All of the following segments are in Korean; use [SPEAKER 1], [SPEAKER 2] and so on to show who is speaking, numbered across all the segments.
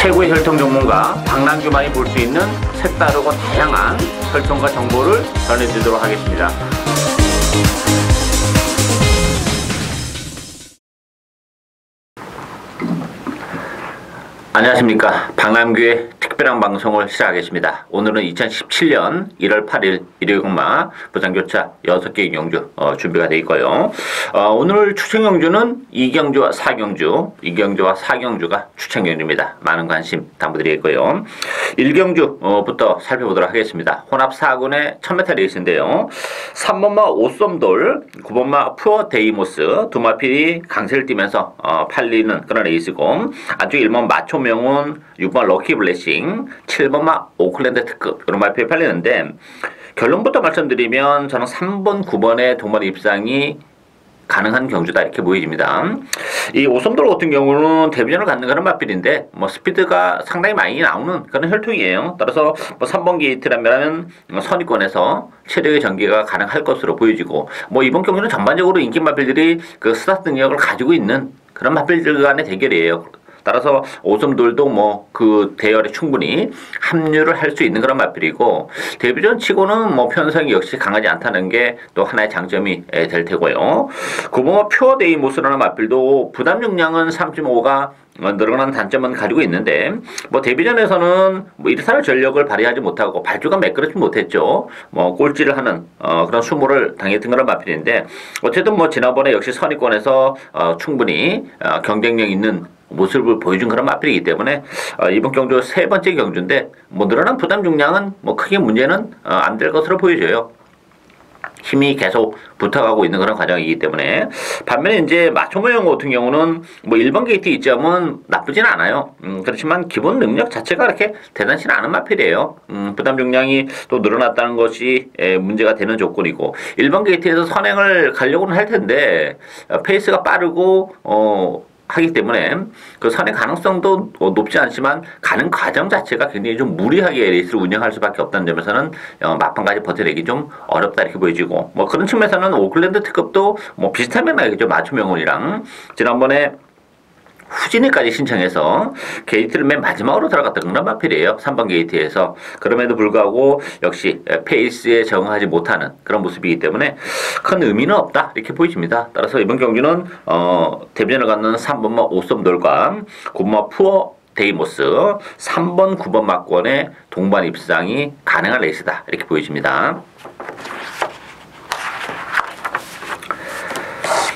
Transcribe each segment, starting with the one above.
[SPEAKER 1] 최고의 혈통 전문가 박남규만이 볼 수 있는 색다르고 다양한 혈통과 정보를 전해드리도록 하겠습니다. 안녕하십니까. 박남규의 특별한 방송을 시작하겠습니다. 오늘은 2017년 1월 8일 일요일마 부산교차 6개의 경주 준비가 되어 있고요. 오늘 추천 경주는 2경주와 4경주, 2경주와 4경주가 추천 경주입니다. 많은 관심 당부드리겠고요. 1경주부터 살펴보도록 하겠습니다. 혼합 4군의 1000m 레이스인데요. 3번마 오썸돌, 9번마 푸어 데이모스 두 마필이 강세를 띠면서 팔리는 그런 레이스고, 안쪽 1번 마초명운, 6번 럭키 블레싱, 7번마 오클랜드 특급 이런 마필이 팔리는데, 결론부터 말씀드리면 저는 3번, 9번의 동반 입상이 가능한 경주다 이렇게 보여집니다. 이 오썸돌 같은 경우는 데뷔전을 갖는 그런 마필인데 스피드가 상당히 많이 나오는 그런 혈통이에요. 따라서 3번 게이트라면 선위권에서 체력의 전개가 가능할 것으로 보여지고, 이번 경주는 전반적으로 인기 마필들이 그 스타트 능력을 가지고 있는 그런 마필들 간의 대결이에요. 따라서 오썸돌도 그 대열에 충분히 합류를 할 수 있는 그런 마필이고, 데뷔전 치고는 편성이 역시 강하지 않다는 게 또 하나의 장점이 될 테고요. 9번마 퓨어 데이모스라는 마필도 부담 용량은 3.5가 늘어나는 단점은 가지고 있는데, 데뷔전에서는 이르사를 전력을 발휘하지 못하고 발주가 매끄럽지 못했죠. 꼴찌를 하는 그런 수모를 당했던 그런 마필인데, 어쨌든 지난번에 역시 선위권에서 충분히 경쟁력 있는 모습을 보여준 그런 마필이기 때문에 이번 경주 세 번째 경주인데 늘어난 부담 중량은 크게 문제는 안 될 것으로 보여져요. 힘이 계속 붙어가고 있는 그런 과정이기 때문에. 반면에 이제 마초모형 같은 경우는 1번 게이트 이점은 나쁘진 않아요. 그렇지만 기본 능력 자체가 그렇게 대단치는 않은 마필이에요. 부담 중량이 또 늘어났다는 것이 문제가 되는 조건이고, 1번 게이트에서 선행을 가려고는 할 텐데 페이스가 빠르고 하기 때문에 그 선행 가능성도 높지 않지만 가는 과정 자체가 굉장히 좀 무리하게 레이스를 운영할 수밖에 없다는 점에서는 막판까지 버텨내기 좀 어렵다 이렇게 보여지고, 그런 측면에서는 오클랜드 특급도 비슷하면 나겠죠. 마초명운이랑 지난번에 후진위까지 신청해서 게이트를 맨 마지막으로 들어갔던 그런 마필이에요. 3번 게이트에서. 그럼에도 불구하고 역시 페이스에 적응하지 못하는 그런 모습이기 때문에 큰 의미는 없다 이렇게 보여집니다. 따라서 이번 경기는 데뷔전을 갖는 3번마 오썸돌과 9번마 푸어 데이모스, 3번, 9번 막권의 동반 입상이 가능한 레이스다 이렇게 보여집니다.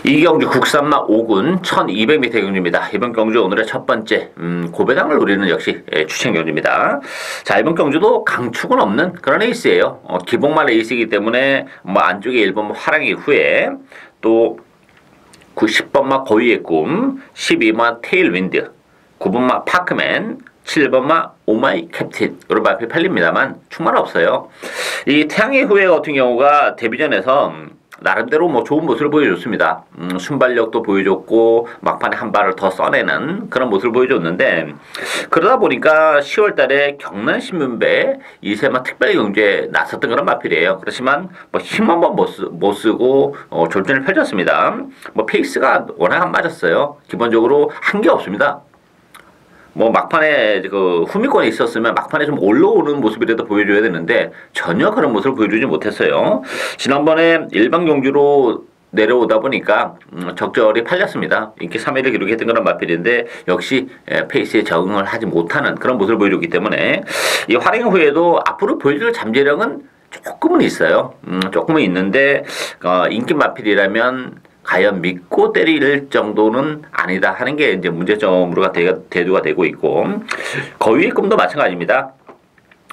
[SPEAKER 1] 이 경주 국산마 5군 1200m 경주입니다. 이번 경주 오늘의 첫 번째 고배당을 노리는 역시 추천 경주입니다. 자, 이번 경주도 강축은 없는 그런 레이스예요. 기복마 레이스이기 때문에 안쪽에 1번 화랑이 후에 또 10번마 고유의 꿈, 12번마 테일윈드, 9번마 파크맨, 7번마 오마이 캡틴 이런 마필 팔립니다만 충만 없어요. 이 태양의 후예 같은 경우가 데뷔전에서 나름대로 좋은 모습을 보여줬습니다. 순발력도 보여줬고 막판에 한 발을 더 써내는 그런 모습을 보여줬는데, 그러다 보니까 10월 달에 경남신문배 2세마 특별경주에 나섰던 그런 마필이에요. 그렇지만 힘 한번 못 쓰고 졸전을 펼쳤습니다. 페이스가 워낙 안 맞았어요. 기본적으로 한 게 없습니다. 막판에 그 후미권에 있었으면 막판에 좀 올라오는 모습이라도 보여줘야 되는데 전혀 그런 모습을 보여주지 못했어요. 지난번에 일반 경주로 내려오다 보니까 적절히 팔렸습니다. 인기 3위를 기록했던 그런 마필인데 역시 페이스에 적응을 하지 못하는 그런 모습을 보여줬기 때문에 이 활행 후에도 앞으로 보여줄 잠재력은 조금은 있어요. 조금은 있는데 인기 마필이라면 과연 믿고 때릴 정도는 아니다 하는 게 이제 문제점으로 대두가 되고 있고, 거위의 꿈도 마찬가지입니다.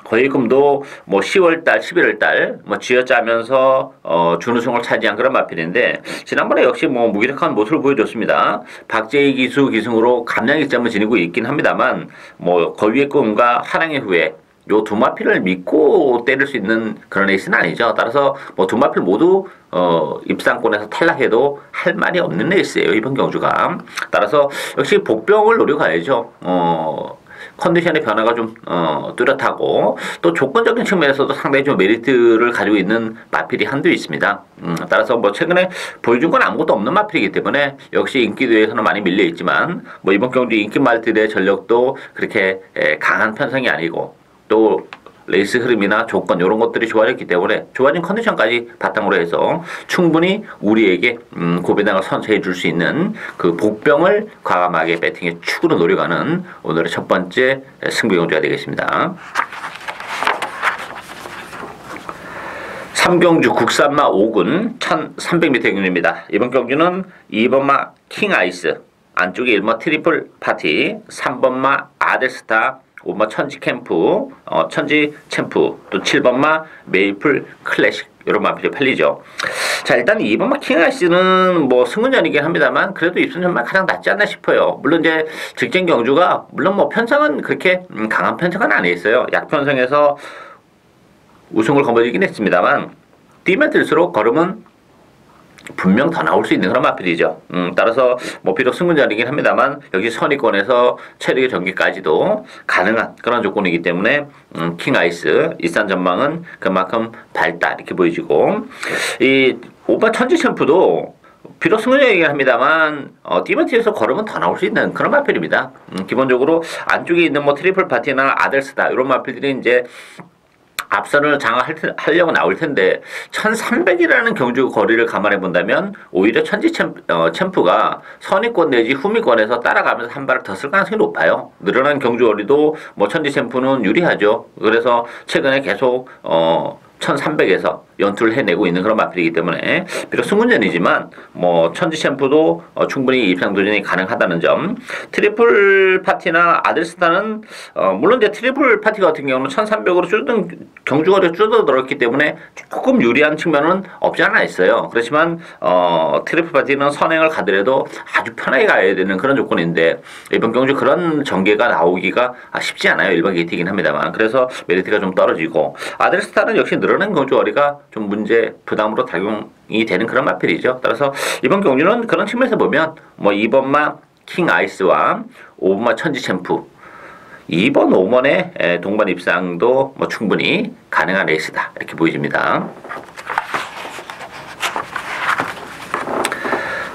[SPEAKER 1] 거위의 꿈도 10월달, 11월달 쥐어짜면서 준우승을 차지한 그런 마필인데 지난번에 역시 무기력한 모습을 보여줬습니다. 박재희 기수 기승으로 감량이점을 지니고 있긴 합니다만 거위의 꿈과 하랑의 후에 요 두 마필을 믿고 때릴 수 있는 그런 레이스는 아니죠. 따라서 두 마필 모두 입상권에서 탈락해도 할 말이 없는 레이스예요, 이번 경주가. 따라서 역시 복병을 노려가야죠. 컨디션의 변화가 좀 뚜렷하고 또 조건적인 측면에서도 상당히 좀 메리트를 가지고 있는 마필이 한두 있습니다. 따라서 뭐 최근에 보여준 건 아무것도 없는 마필이기 때문에 역시 인기도에서는 많이 밀려 있지만 뭐 이번 경주 인기 말들의 전력도 그렇게 강한 편성이 아니고 또 레이스 흐름이나 조건 이런 것들이 좋아졌기 때문에 좋아진 컨디션까지 바탕으로 해서 충분히 우리에게 고배당을 선사해 줄 수 있는 그 복병을 과감하게 배팅의 축으로 노려가는 오늘의 첫 번째 승부경주가 되겠습니다. 3경주 국산마 5군 1300m 경주입니다. 이번 경주는 2번마 킹아이스, 안쪽에 1번 트리플 파티, 3번마 아델스타, 5번 천지 캠프, 천지 챔프, 또 7번마 메이플 클래식 이런 마필이 팔리죠. 자, 일단 2번마 킹아이스는 뭐 승근전이긴 합니다만 그래도 입순전만 가장 낫지 않나 싶어요. 물론 이제 직전 경주가 물론 뭐 편성은 그렇게 강한 편성은 아니었어요. 약편성에서 우승을 거머쥐긴 했습니다만 뛰면 들수록 걸음은 분명 더 나올 수 있는 그런 마필이죠. 따라서 뭐 비록 승근전이긴 합니다만 역시 선의권에서 체력의 전개까지도 가능한 그런 조건이기 때문에 킹아이스 일산 전망은 그만큼 밝다 이렇게 보여지고 이 5번 천지 챔프도 비록 승근전이긴 합니다만 뛰면티에서 걸으면 더 나올 수 있는 그런 마필입니다. 기본적으로 안쪽에 있는 뭐 트리플 파티나 아델스다 이런 마필들이 이제 앞선을 장악하려고 나올 텐데 1300이라는 경주 거리를 감안해 본다면 오히려 천지 챔프가 선의권 내지 후미권에서 따라가면서 한 발을 더 쓸 가능성이 높아요. 늘어난 경주 거리도 뭐 천지 챔프는 유리하죠. 그래서 최근에 계속 1300에서 연투를 해내고 있는 그런 마필이기 때문에 비록 승군전이지만 뭐 천지 챔프도 충분히 입상 도전이 가능하다는 점. 트리플 파티나 아델스타는 물론 이제 트리플 파티 같은 경우는 1300으로 줄어든 경주거리가 줄어들었기 때문에 조금 유리한 측면은 없지 않아 있어요. 그렇지만 트리플 파티는 선행을 가더라도 아주 편하게 가야 되는 그런 조건인데 이번 경주 그런 전개가 나오기가 쉽지 않아요. 일반 게이트이긴 합니다만 그래서 메리트가 좀 떨어지고 아델스타는 역시 늘어난 경주거리가 좀 문제 부담으로 작용이 되는 그런 마필이죠. 따라서 이번 경주는 그런 측면에서 보면 뭐 2번마 킹 아이스와 5번마 천지 챔프 2번 5번의 동반 입상도 뭐 충분히 가능한 레이스다 이렇게 보여집니다.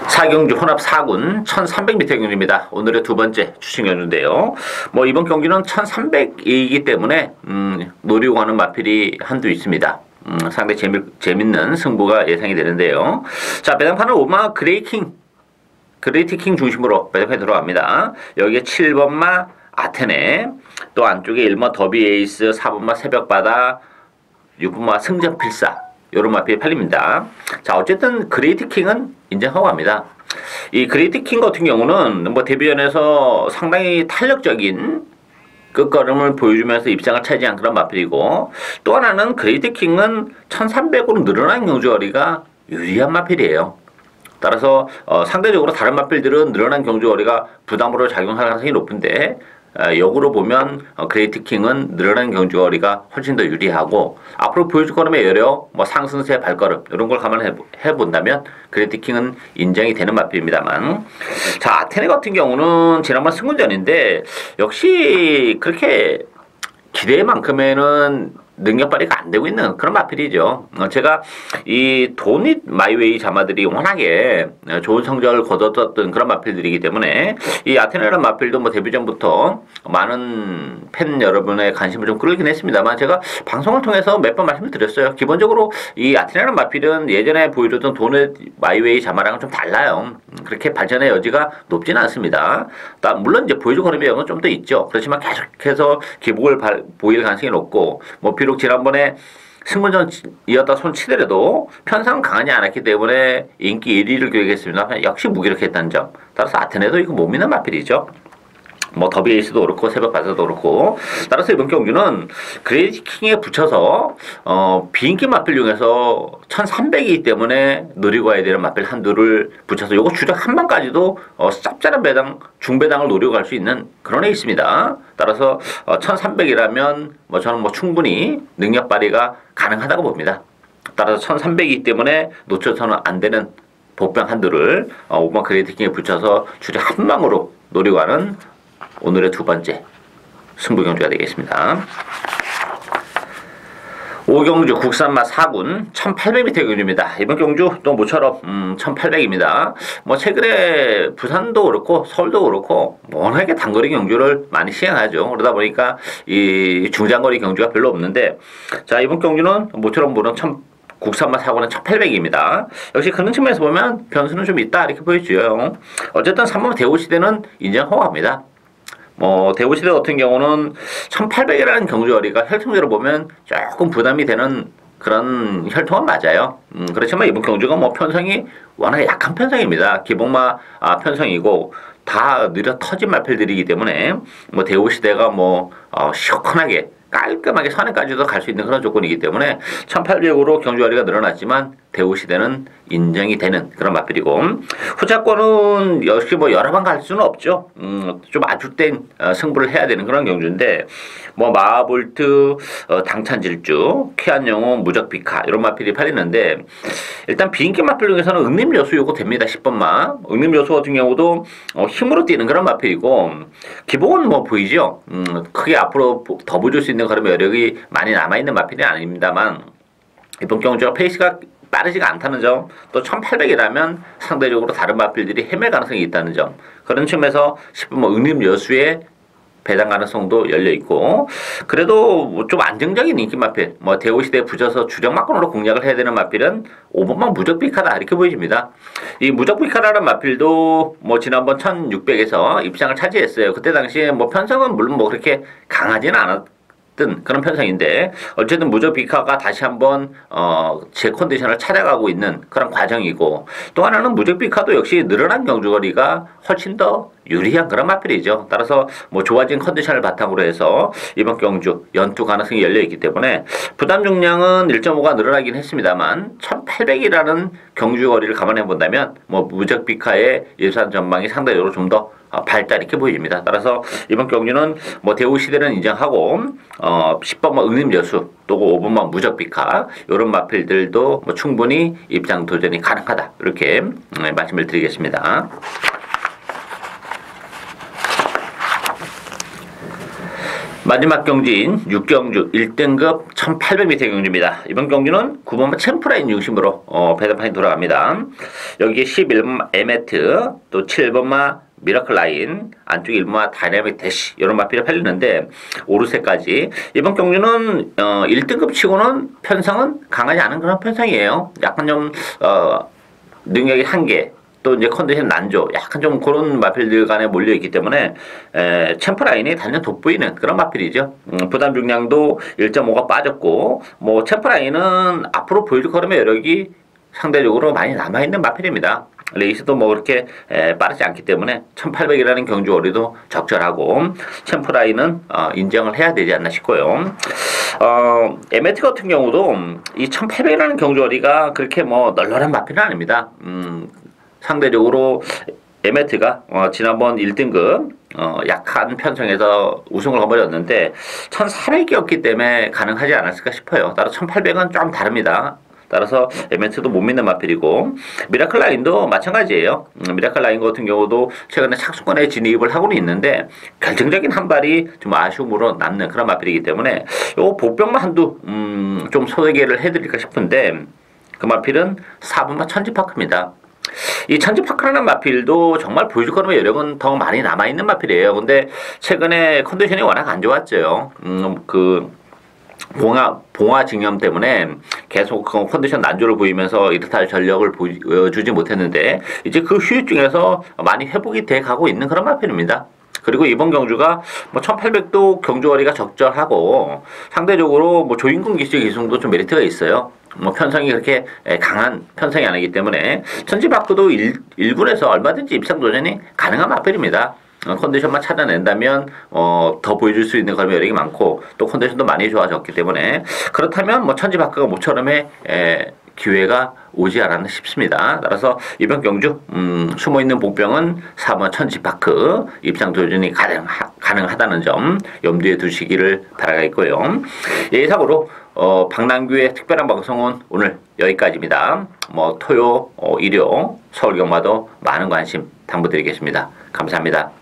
[SPEAKER 1] 4경주 혼합 4군 1300m 경주입니다. 오늘의 두 번째 추측 경주인데요. 뭐 이번 경기는 1300이기 때문에 노리고 가는 마필이 한두 있습니다. 상당히 재밌는 승부가 예상이 되는데요. 자, 배당판은 5마 그레이티 킹 중심으로 배당판에 들어갑니다. 여기에 7번마 아테네, 또 안쪽에 1번 더비 에이스, 4번마 새벽바다, 6번마 승전필사 요런 마필이 팔립니다. 자, 어쨌든 그레이티 킹은 인정하고 갑니다. 이 그레이티 킹 같은 경우는 뭐 데뷔전에서 상당히 탄력적인 끝걸음을 보여주면서 입장을 차지한 그런 마필이고 또 하나는 그레이티 킹은 1300으로 늘어난 경주거리가 유리한 마필이에요. 따라서 상대적으로 다른 마필들은 늘어난 경주거리가 부담으로 작용할 가능성이 높은데 역으로 보면 그레이티 킹은 늘어난 경주거리가 훨씬 더 유리하고 앞으로 보여줄 걸음의 여력, 뭐 상승세 발걸음 이런 걸 감안해 본다면 그레이티 킹은 인정이 되는 마필입니다만 자 아테네 같은 경우는 지난번 승군전인데 역시 그렇게 기대만큼에는 능력 발휘가 안 되고 있는 그런 마필이죠. 제가 이 도닛 마이웨이 자마들이 워낙에 좋은 성적을 거뒀던 그런 마필들이기 때문에 이 아테네라는 마필도 뭐 데뷔전부터 많은 팬 여러분의 관심을 좀 끌긴 했습니다만 제가 방송을 통해서 몇 번 말씀을 드렸어요. 기본적으로 이 아테네라는 마필은 예전에 보여줬던 도닛 마이웨이 자마랑은 좀 달라요. 그렇게 발전의 여지가 높지는 않습니다. 물론 이제 보여줄 걸음의 영은 좀 더 있죠. 그렇지만 계속해서 기복을 보일 가능성이 높고 뭐 비록 지난번에 승부전이었다 손치더라도 편성은 강하지 않았기 때문에 인기 1위를 기록했습니다. 역시 무기력했다는 점. 따라서 아테네도 이거 못 믿는 마필이죠. 뭐 더비 에이스도 그렇고 새벽 바다도 그렇고 따라서 이번 경주는 그레이티 킹에 붙여서 비인기 마필 중에서 1300이기 때문에 노리고 와야 되는 마필 한두를 붙여서 요거 주력 한 방까지도 짭짤한 배당 중배당을 노리고 갈 수 있는 그런 애 있습니다. 따라서 1300이라면 뭐 저는 뭐 충분히 능력 발휘가 가능하다고 봅니다. 따라서 1300이기 때문에 놓쳐서는 안 되는 복병 한두를 5번 그레이티 킹에 붙여서 주력 한 방으로 노리고 가는 오늘의 두 번째 승부 경주가 되겠습니다. 오경주 국산마 4군 1800m 경주입니다. 이번 경주 또 모처럼 1800입니다. 뭐 최근에 부산도 그렇고 서울도 그렇고 워낙에 단거리 경주를 많이 시행하죠. 그러다 보니까 이 중장거리 경주가 별로 없는데, 자 이번 경주는 모처럼 보는 국산마 4군은 1800입니다. 역시 그런 측면에서 보면 변수는 좀 있다 이렇게 보여줘요. 어쨌든 3번 대우시대는 인정하고합니다. 대우시대 같은 경우는 1800이라는 경주거리가 혈통적으로 보면 조금 부담이 되는 그런 혈통은 맞아요. 그렇지만 이번 경주가 뭐 편성이 워낙 약한 편성입니다. 기복마 편성이고 다 느려 터진 마필들이기 때문에 뭐 대우시대가 시원하게 깔끔하게 선행까지도 갈 수 있는 그런 조건이기 때문에 1800으로 경주거리가 늘어났지만 대우시대는 인정이 되는 그런 마필이고, 후자권은 역시 여러 번 갈 수는 없죠. 좀 아주된 승부를 해야 되는 그런 경주인데, 마하볼트, 당찬질주, 쾌한영웅, 무적비카 이런 마필이 팔리는데, 일단 비인기 마필 중에서는 응림여수 요거 됩니다. 10번마 응림여수 같은 경우도 힘으로 뛰는 그런 마필이고, 기복은 보이죠. 크게 앞으로 더 보여줄 수 있는 그런 매력이 많이 남아있는 마필이 아닙니다만, 이번 경주가 페이스가 빠르지가 않다는 점, 또 1800이라면 상대적으로 다른 마필들이 헤맬 가능성이 있다는 점, 그런 측면에서 10번 응림여수의 배당 가능성도 열려있고, 그래도 좀 안정적인 인기 마필, 대우시대에 붙여서 주력마권으로 공략을 해야 되는 마필은 5번만 무적비카다 이렇게 보여집니다. 이 무적비카라는 마필도 지난번 1600에서 입상을 차지했어요. 그때 당시에 편성은 물론 그렇게 강하지는 않았던 그런 편성인데, 어쨌든 무적비카가 다시 한번 제 컨디션을 찾아가고 있는 그런 과정이고, 또 하나는 무적비카도 역시 늘어난 경주거리가 훨씬 더 유리한 그런 마필이죠. 따라서 좋아진 컨디션을 바탕으로 해서 이번 경주 연투 가능성이 열려있기 때문에 부담 중량은 1.5가 늘어나긴 했습니다만 1800이라는 경주거리를 감안해 본다면 무적비카의 예산 전망이 상대적으로 좀 더 밝다 이렇게 보입니다. 따라서 이번 경주는 대우시대는 인정하고 10번만 응림여수 또 5번만 무적비카 이런 마필들도 충분히 입장 도전이 가능하다 이렇게 말씀을 드리겠습니다. 마지막 경주인 6경주 1등급 1800m 경주입니다. 이번 경주는 9번마 챔프라인 중심으로 배당판이 돌아갑니다. 여기에 11번마 에메트, 또 7번마 미라클 라인, 안쪽에 1번마 다이나믹 대시 이런 마필이 팔리는데, 오르세까지 이번 경주는 1등급 치고는 편성은 강하지 않은 그런 편성이에요. 약간 좀 능력이 한계, 또 이제 컨디션 난조, 약간 좀 그런 마필들 간에 몰려있기 때문에 챔프라인이 단연 돋보이는 그런 마필이죠. 부담 중량도 1.5가 빠졌고, 챔프라인은 앞으로 보여줄 걸음의 여력이 상대적으로 많이 남아있는 마필입니다. 레이스도 그렇게 빠르지 않기 때문에 1800이라는 경주거리도 적절하고, 챔프라인은 인정을 해야 되지 않나 싶고요. 에메트 같은 경우도 이 1800이라는 경주거리가 그렇게 널널한 마필은 아닙니다. 상대적으로 에메트가 지난번 1등급 약한 편성에서 우승을 거머쥐었는데 1400이었기 때문에 가능하지 않았을까 싶어요. 따라 1800은 좀 다릅니다. 따라서 에메트도 못 믿는 마필이고, 미라클 라인도 마찬가지예요. 미라클 라인 같은 경우도 최근에 착수권에 진입을 하고는 있는데 결정적인 한 발이 좀 아쉬움으로 남는 그런 마필이기 때문에 요 복병만 한두 좀 소개를 해드릴까 싶은데, 그 마필은 4번마 천지파크입니다. 이 천지파크라는 마필도 정말 보여줄 거는 여력은 더 많이 남아있는 마필이에요. 근데 최근에 컨디션이 워낙 안 좋았죠. 봉화 징염 때문에 계속 컨디션 난조를 보이면서 이렇다 할 전력을 보여주지 못했는데, 이제 그 휴유증에서 많이 회복이 돼 가고 있는 그런 마필입니다. 그리고 이번 경주가 1800도 경주거리가 적절하고, 상대적으로 조인군 기수의 기승도 좀 메리트가 있어요. 편성이 그렇게 강한 편성이 아니기 때문에 천지바크도 1군에서 얼마든지 입상 도전이 가능한 마필입니다. 컨디션만 찾아낸다면 더 보여줄 수 있는 걸음 여력이 많고, 또 컨디션도 많이 좋아졌기 때문에, 그렇다면 천지바크가 모처럼의 기회가 오지 않았나 싶습니다. 따라서 이번 경주 숨어있는 복병은 4번 천지파크 입상 도전이 가능하다는 점 염두에 두시기를 바라겠고요. 예상으로 박남규의 특별한 방송은 오늘 여기까지입니다. 토요, 일요, 서울 경마도 많은 관심 당부드리겠습니다. 감사합니다.